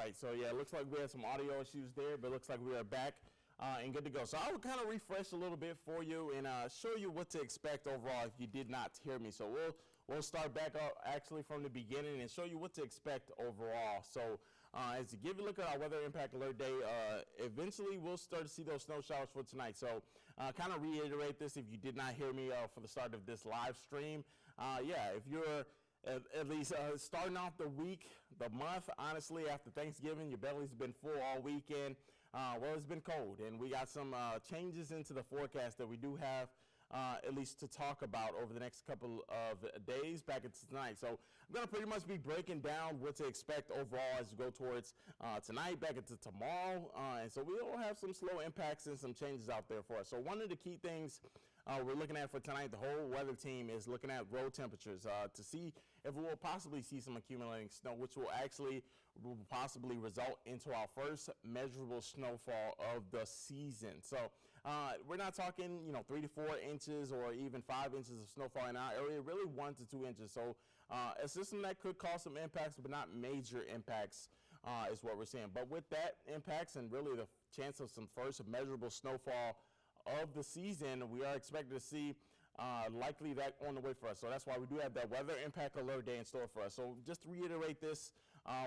right, so yeah, it looks like we had some audio issues there, but it looks like we are back and good to go. So I will kind of refresh a little bit for you and show you what to expect overall if you did not hear me. So we'll start back up actually from the beginning and show you what to expect overall. So as you give a look at our weather impact alert day, eventually we'll start to see those snow showers for tonight. So kind of reiterate this if you did not hear me for the start of this live stream. Yeah, if you're at least starting off the week, the month, honestly, after Thanksgiving, your belly's been full all weekend. Well, it's been cold, and we got some changes into the forecast that we do have at least to talk about over the next couple of days back into tonight. So I'm going to pretty much be breaking down what to expect overall as we go towards tonight, back into tomorrow. And so we'll have some slow impacts and some changes out there for us. So one of the key things we're looking at for tonight, the whole weather team is looking at road temperatures to see if we will possibly see some accumulating snow, which will possibly result into our first measurable snowfall of the season. So we're not talking, 3 to 4 inches or even 5 inches of snowfall in our area, really 1 to 2 inches. So a system that could cause some impacts, but not major impacts is what we're seeing. But with that impacts and really the chance of some first measurable snowfall of the season, we are expected to see likely that on the way for us. So that's why we do have that weather impact alert day in store for us. So just to reiterate this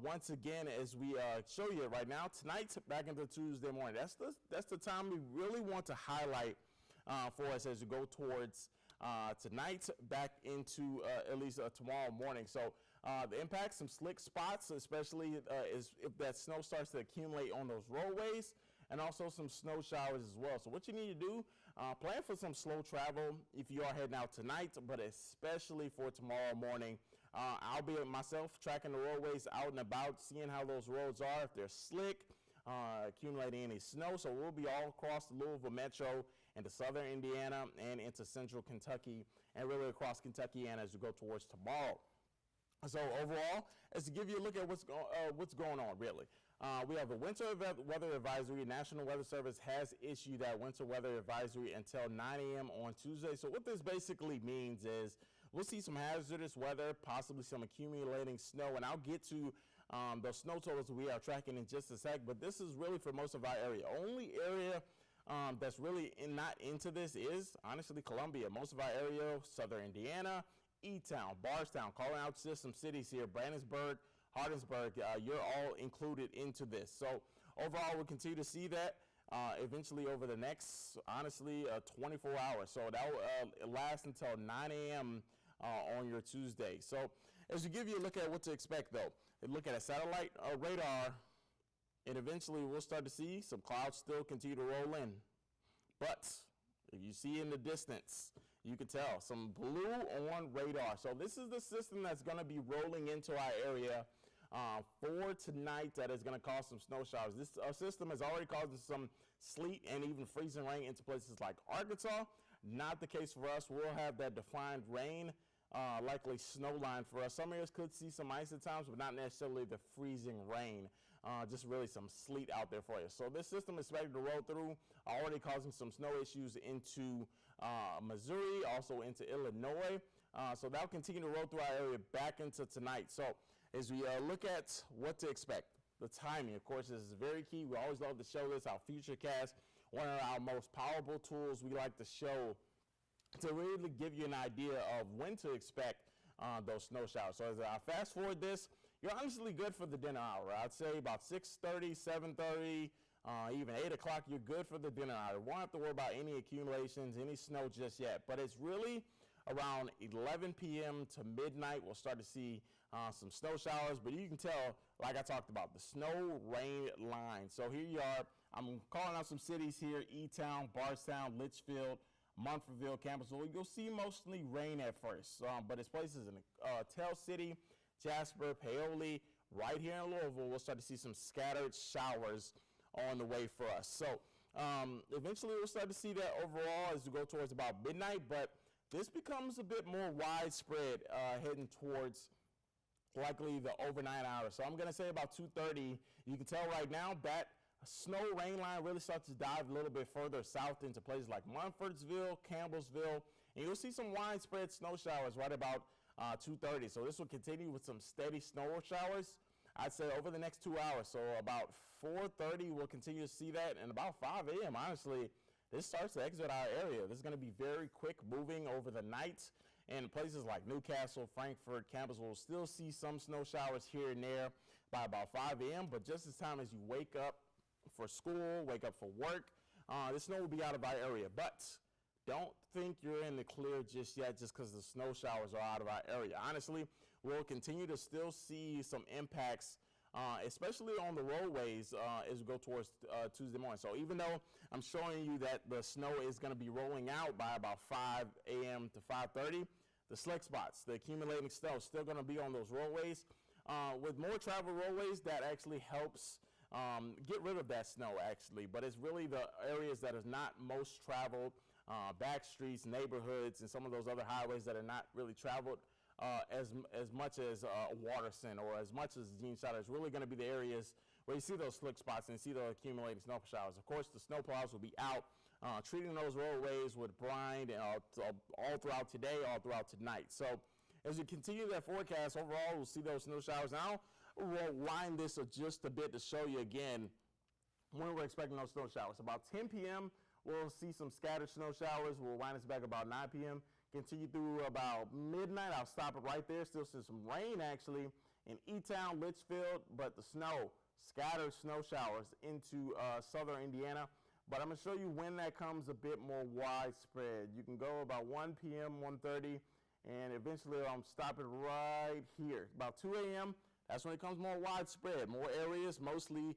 once again as we show you right now, tonight back into Tuesday morning, that's the time we really want to highlight for us as we go towards tonight back into at least tomorrow morning. So the impact, some slick spots, especially is if that snow starts to accumulate on those roadways, and also some snow showers as well. So what you need to do, plan for some slow travel if you are heading out tonight, but especially for tomorrow morning. I'll be myself tracking the roadways out and about, seeing how those roads are, if they're slick, accumulating any snow. So we'll be all across the Louisville metro into southern Indiana and into central Kentucky and really across Kentuckiana as we go towards tomorrow. So overall, as to give you a look at what's going on really. We have a winter weather advisory. National Weather Service has issued that winter weather advisory until 9 a.m. on Tuesday. So what this basically means is we'll see some hazardous weather, possibly some accumulating snow, and I'll get to those snow totals we are tracking in just a sec, but this is really for most of our area. Only area that's really not into this is honestly Columbia. Most of our area, southern Indiana, E-Town, Bardstown, calling out just some cities here, Brandenburg, Hardinsburg, you're all included into this. So overall, we'll continue to see that eventually over the next, honestly, 24 hours. So that will last until 9 a.m. On your Tuesday. So as we give you a look at what to expect, though, look at a satellite radar, and eventually we'll start to see some clouds still continue to roll in. But if you see in the distance, you can tell some blue on radar. So this is the system that's going to be rolling into our area for tonight that is going to cause some snow showers. This system is already causing some sleet and even freezing rain into places like Arkansas. Not the case for us. We'll have that defined rain, likely snow line for us. Some areas could see some ice at times, but not necessarily the freezing rain. Just really some sleet out there for you. So this system is expected to roll through, already causing some snow issues into Missouri, also into Illinois. So that'll continue to roll through our area back into tonight. So as we look at what to expect, the timing, of course, is very key. We always love to show this, our Futurecast, one of our most powerful tools we like to show to really give you an idea of when to expect those snow showers. So as I fast forward this, you're honestly good for the dinner hour. I'd say about 6:30, 7:30, even 8 o'clock, you're good for the dinner hour. Won't have to worry about any accumulations, any snow just yet. But it's really around 11 p.m. to midnight, we'll start to see some snow showers. But you can tell, like I talked about, the snow rain line. So here you are. I'm calling out some cities here: E-Town, Bardstown, Litchfield, Munfordville, Campbellsville. You'll see mostly rain at first, but it's places in Tell City, Jasper, Paoli, right here in Louisville. We'll start to see some scattered showers on the way for us. So eventually we'll start to see that overall as we go towards about midnight, but this becomes a bit more widespread heading towards likely the overnight hours. So I'm going to say about 2:30. You can tell right now that snow rain line really starts to dive a little bit further south into places like Munfordsville, Campbellsville, and you'll see some widespread snow showers right about 2:30. So this will continue with some steady snow showers I'd say over the next 2 hours. So about 4:30, we'll continue to see that, and about 5 a.m. honestly, this starts to exit our area. This is going to be very quick moving over the night. And places like Newcastle, Frankfort, campus will still see some snow showers here and there by about 5 a.m. But just as time as you wake up for school, wake up for work, the snow will be out of our area. But don't think you're in the clear just yet just because the snow showers are out of our area. Honestly, we'll continue to still see some impacts, especially on the roadways as we go towards Tuesday morning. So even though I'm showing you that the snow is going to be rolling out by about 5 a.m. to 5:30, the slick spots, the accumulating snow, still going to be on those roadways. With more travel roadways, that actually helps get rid of that snow, actually. But it's really the areas that is not most traveled, back streets, neighborhoods, and some of those other highways that are not really traveled as much as Waterson or as much as Gene Shaw. Is really going to be the areas where you see those slick spots and see the accumulating snow showers. Of course, the snow plows will be out, treating those roadways with brine all throughout today, all throughout tonight. So as we continue that forecast, overall, we'll see those snow showers. Now, we'll wind this just a bit to show you again when we're expecting those snow showers. About 10 p.m., we'll see some scattered snow showers. We'll wind us back about 9 p.m., continue through about midnight. I'll stop it right there. Still see some rain, actually, in E-Town, Litchfield, but the snow, scattered snow showers into southern Indiana. But I'm going to show you when that comes a bit more widespread. You can go about 1 p.m., 1:30, and eventually I'll stop it right here. About 2 a.m., that's when it comes more widespread. More areas, mostly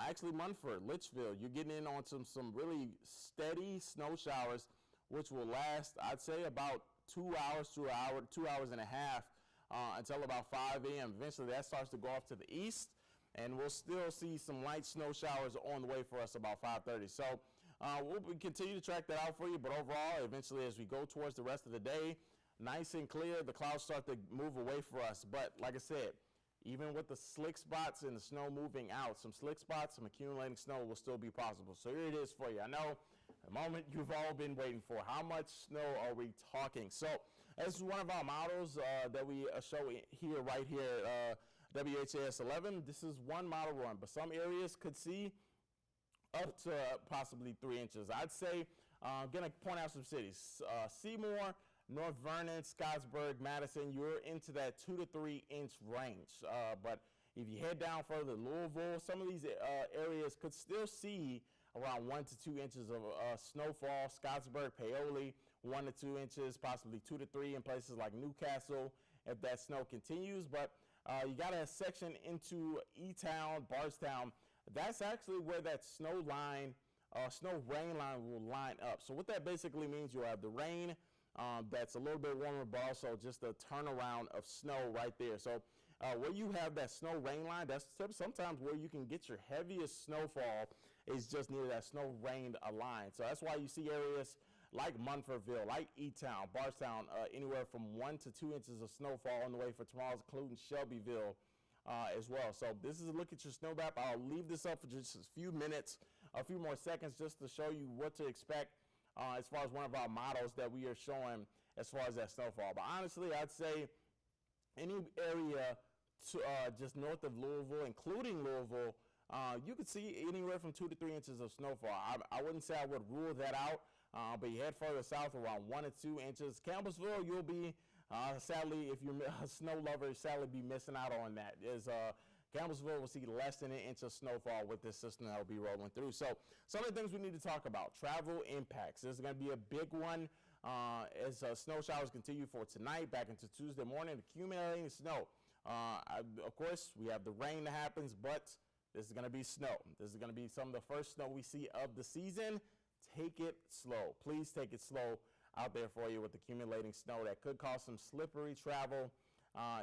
actually Munford, Litchfield. You're getting in on some really steady snow showers, which will last, I'd say, about 2 hours to 2 hours and a half until about 5 a.m. Eventually, that starts to go off to the east, and we'll still see some light snow showers on the way for us about 5:30. So we'll continue to track that out for you, but overall, eventually, as we go towards the rest of the day, nice and clear, the clouds start to move away for us. But like I said, even with the slick spots and the snow moving out, some slick spots, some accumulating snow will still be possible. So here it is for you. I know the moment you've all been waiting for. How much snow are we talking? So this is one of our models that we show here, right here, WHAS 11. This is one model run, but some areas could see up to possibly 3 inches. I'd say, I'm going to point out some cities. Seymour, North Vernon, Scottsburg, Madison, you're into that 2 to 3 inch range. But if you head down further, Louisville, some of these areas could still see around 1 to 2 inches of snowfall. Scottsburg, Paoli, 1 to 2 inches, possibly 2 to 3 in places like Newcastle if that snow continues. But you got a section into E-Town, Bardstown. That's actually where that snow rain line will line up. So what that basically means, you'll have the rain that's a little bit warmer, but also just a turnaround of snow right there. So where you have that snow rain line, that's sometimes where you can get your heaviest snowfall is just near that snow rain line. So that's why you see areas like Munfordville, like E-Town, Bardstown, anywhere from 1 to 2 inches of snowfall on the way for tomorrow's, including Shelbyville as well. So this is a look at your snow map. I'll leave this up for just a few minutes, a few more seconds, just to show you what to expect as far as one of our models that we are showing as far as that snowfall. But honestly, I'd say any area to, just north of Louisville, including Louisville, you could see anywhere from 2 to 3 inches of snowfall. I wouldn't say I would rule that out, but you head further south, around 1 to 2 inches. Campbellsville, you'll be, sadly, if you're a snow lover, sadly be missing out on that. Campbellsville will see less than an inch of snowfall with this system that will be rolling through. So some of the things we need to talk about. Travel impacts. This is going to be a big one as snow showers continue for tonight, back into Tuesday morning, accumulating snow. Of course, we have the rain that happens, but this is going to be snow. This is going to be some of the first snow we see of the season. Take it slow. Please take it slow out there for you with accumulating snow. That could cause some slippery travel.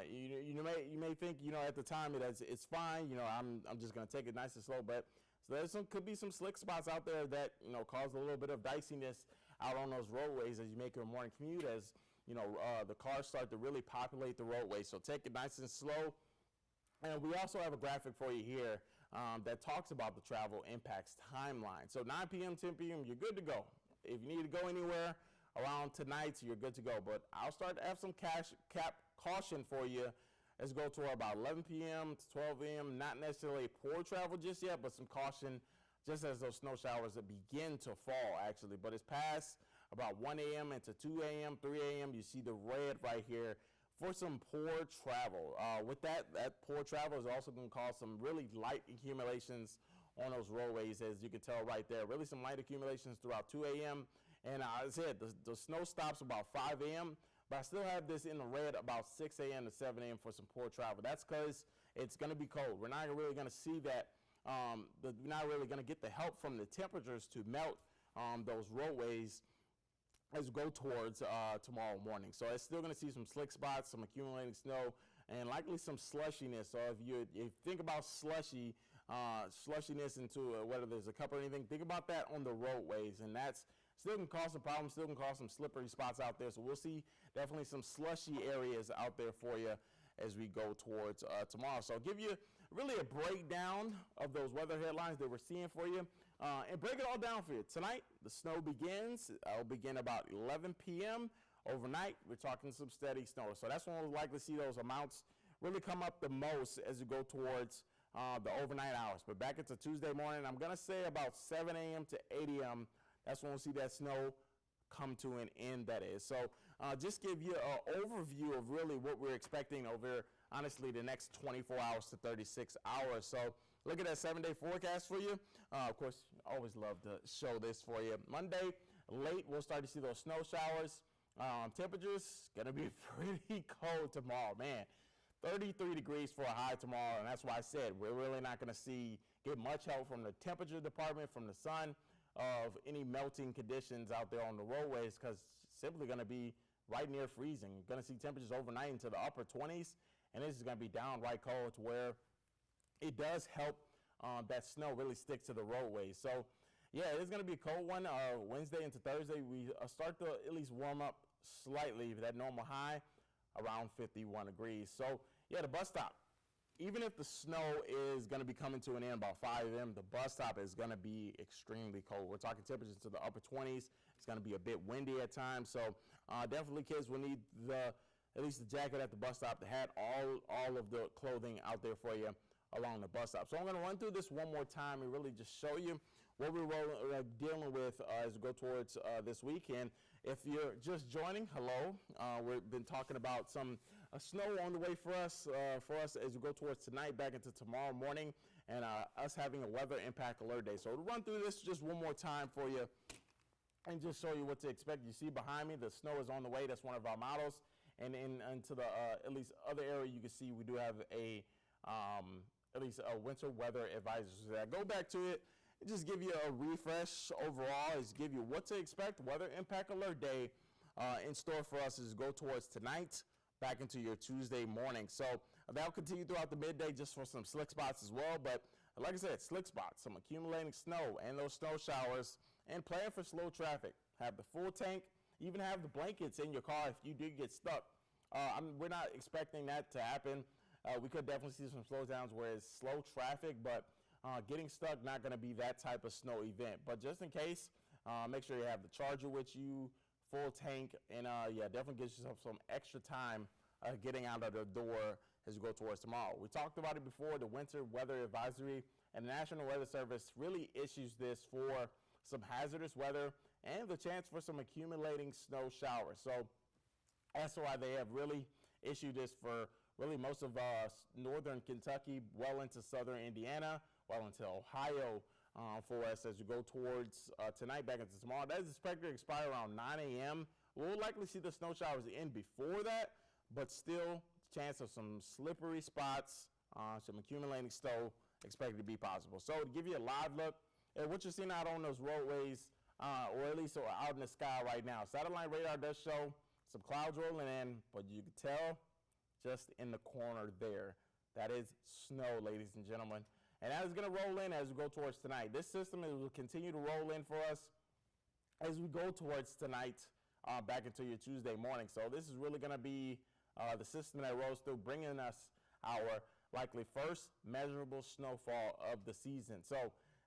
You may think, at the time it's fine. I'm just going to take it nice and slow, but so could be some slick spots out there that cause a little bit of diciness out on those roadways as you make your morning commute. As the cars start to really populate the roadway. So take it nice and slow. And we also have a graphic for you here that talks about the travel impacts timeline. So 9 p.m., 10 p.m., you're good to go. If you need to go anywhere around tonight, you're good to go. But I'll start to have some cap caution for you Let's go to about 11 p.m. to 12 a.m. Not necessarily poor travel just yet, but some caution just as those snow showers that begin to fall, actually. But it's past about 1 a.m. into 2 a.m., 3 a.m. You see the red right here for some poor travel. With that poor travel is also going to cause some really light accumulations on those roadways, as you can tell right there. Really some light accumulations throughout 2 a.m. And I said the snow stops about 5 a.m., but I still have this in the red about 6 a.m. to 7 a.m. for some poor travel. That's because it's going to be cold. We're not really going to see that. We're not really going to get the help from the temperatures to melt those roadways as we go towards tomorrow morning. So it's still going to see some slick spots, some accumulating snow, and likely some slushiness. So if you think about slushiness into whether there's a cup or anything, think about that on the roadways, and that's still can cause some problems, still can cause some slippery spots out there. So we'll see definitely some slushy areas out there for you as we go towards tomorrow. So I'll give you really a breakdown of those weather headlines that we're seeing for you and break it all down for you. Tonight, the snow begins. It'll begin about 11 p.m. Overnight, we're talking some steady snow. So that's when we'll likely see those amounts really come up the most as we go towards the overnight hours. But back into Tuesday morning, I'm going to say about 7 a.m. to 8 a.m., that's when we'll see that snow come to an end, that is. So just give you an overview of really what we're expecting over, honestly, the next 24 hours to 36 hours. So look at that 7-day forecast for you. Of course, I always love to show this for you. Monday, late, we'll start to see those snow showers. Temperatures going to be pretty cold tomorrow, man. 33 degrees for a high tomorrow, and that's why I said we're really not going to get much help from the temperature department, from the sun, of any melting conditions out there on the roadways, because it's simply going to be right near freezing. You're going to see temperatures overnight into the upper 20s, and this is going to be downright cold to where it does help that snow really stick to the roadways. So, yeah, it's going to be a cold one. Wednesday into Thursday, we start to at least warm up slightly, that normal high around 51 degrees. So, yeah, the bus stop. Even if the snow is going to be coming to an end about 5 a.m., the bus stop is going to be extremely cold. We're talking temperatures to the upper 20s. It's going to be a bit windy at times. So definitely kids will need at least the jacket at the bus stop, the hat, all of the clothing out there for you along the bus stop. So I'm going to run through this one more time and really just show you what we're dealing with as we go towards this weekend. If you're just joining, hello. We've been talking about some snow on the way for us as we go towards tonight, back into tomorrow morning, and us having a weather impact alert day. So we'll run through this just one more time for you and just show you what to expect. You see behind me, the snow is on the way. That's one of our models. And into the at least other area, you can see we do have at least a winter weather advisory. So I go back to it. Just give you a refresh overall, is give you what to expect. Weather impact alert day in store for us as we go towards tonight, back into your Tuesday morning. So that'll continue throughout the midday just for some slick spots as well. But like I said, slick spots, some accumulating snow and those snow showers, and plan for slow traffic. Have the full tank, even have the blankets in your car if you do get stuck. We're not expecting that to happen. We could definitely see some slowdowns where it's slow traffic, but getting stuck, not going to be that type of snow event. But just in case, make sure you have the charger with you, full tank, and yeah, definitely get yourself some extra time getting out of the door as you go towards tomorrow. We talked about it before, the winter weather advisory, and the National Weather Service really issues this for some hazardous weather and the chance for some accumulating snow showers. So that's why they have really issued this for really most of northern Kentucky, well into southern Indiana, well into Ohio for us as we go towards tonight, back into tomorrow. That is expected to expire around 9 a.m. We'll likely see the snow showers end before that, but still chance of some slippery spots, some accumulating snow expected to be possible. So to give you a live look at what you're seeing out on those roadways, or at least out in the sky right now. Satellite radar does show some clouds rolling in, but you can tell just in the corner there, that is snow, ladies and gentlemen. And that is going to roll in as we go towards tonight. This system will continue to roll in for us as we go towards tonight, back into your Tuesday morning. So this is really going to be the system that rolls through, bringing us our likely first measurable snowfall of the season. So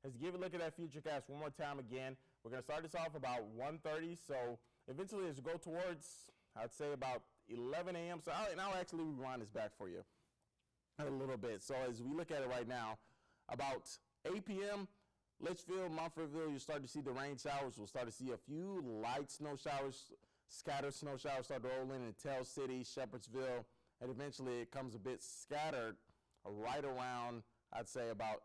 let's give a look at that Futurecast one more time again. We're going to start this off about 1:30. So eventually as we go towards, I'd say about 11 a.m. So I'll actually rewind this back for you. a little bit. So as we look at it right now, about 8 p.m., Litchfield, Montfordville, you start to see the rain showers. We'll start to see a few light snow showers, scattered snow showers start to roll in Tell City, Shepherdsville, and eventually it comes a bit scattered right around, I'd say, about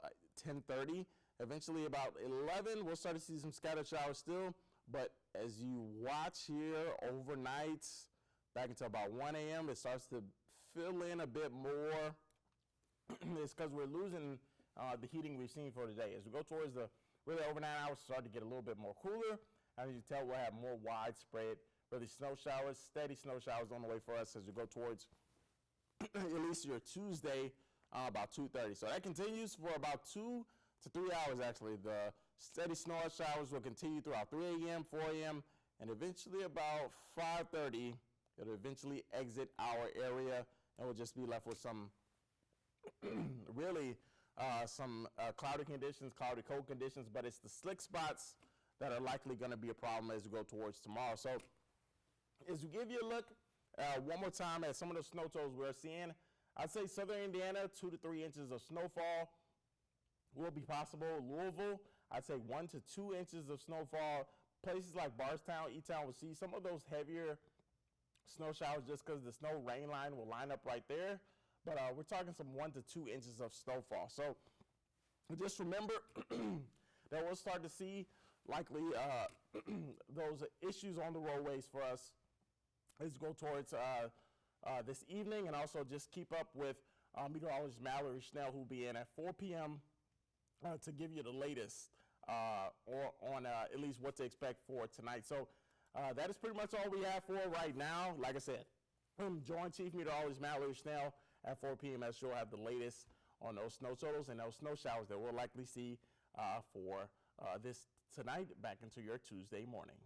10:30. Eventually about 11, we'll start to see some scattered showers still. But as you watch here overnight, back until about 1 a.m., it starts to fill in a bit more. It's because we're losing the heating we've seen for today. As we go towards the really overnight hours, start to get a little bit more cooler. As you can tell, we'll have more widespread, really snow showers, steady snow showers on the way for us as we go towards at least your Tuesday, about 2:30. So that continues for about 2 to 3 hours, actually. The steady snow showers will continue throughout 3 a.m., 4 a.m., and eventually about 5:30, it'll eventually exit our area, and we'll just be left with some really some cloudy conditions, cloudy cold conditions, but it's the slick spots that are likely going to be a problem as we go towards tomorrow. So as we give you a look one more time at some of the snow totals we're seeing, I'd say southern Indiana, 2 to 3 inches of snowfall will be possible. Louisville, I'd say 1 to 2 inches of snowfall. Places like Bardstown, E-Town will see some of those heavier snow showers just because the snow rain line will line up right there. But we're talking some 1 to 2 inches of snowfall. So just remember that we'll start to see likely those issues on the roadways for us as we go towards this evening, and also just keep up with meteorologist Matt Willoughby, who will be in at 4 p.m. To give you the latest on at least what to expect for tonight. So that is pretty much all we have for right now. Like I said, join Chief Meteorologist Matt Willoughby at 4 p.m. as she'll have the latest on those snow totals and those snow showers that we'll likely see for this tonight back into your Tuesday morning.